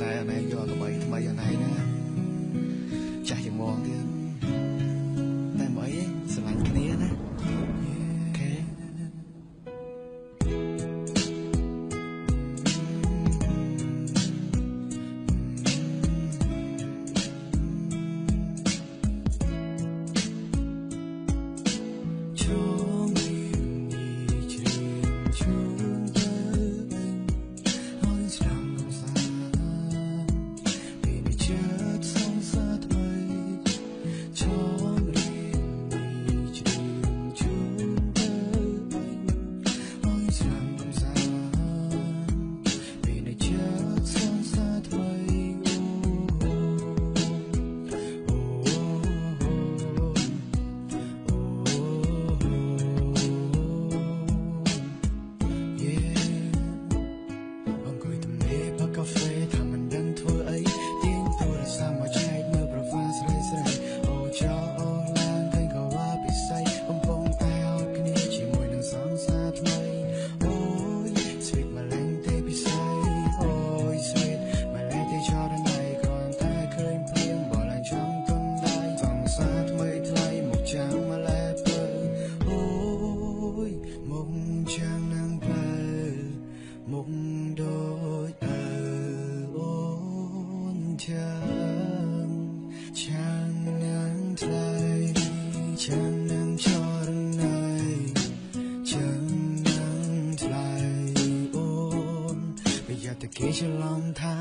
តែអានេះយកថ្មីអានេះណាចាស់យ៉ាងមកទៀតតែមកអីស្រឡាញ់គ្នាណាអូខេមុខដូចអូនចាំនឹងថ្លៃចាំនឹងចរណៃចាំនឹងថ្លៃអូនប្រយ័ត្នតែគេច្រឡំថា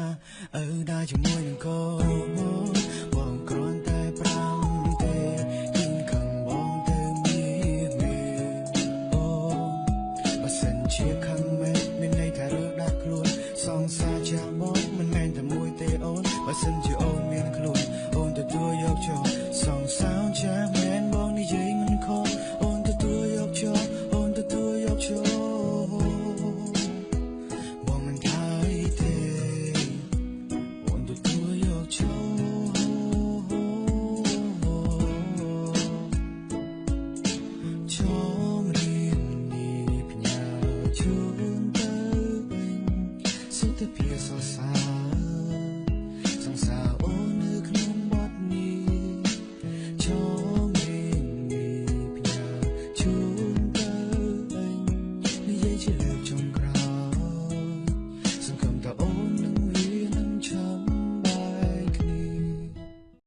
ដើរជាមួយនឹងកូនបងគ្រាន់តែប្រាំទេគិនខាងបងទៅមានអូបើសិនជាខាងមេមានន័យថារើដាក់ខ្លួនសងសាចាបងមិនមែនតែមួយទេអូនបើសិនជាអូនមានខ្លួនអូនទទួលយកចោលសងសា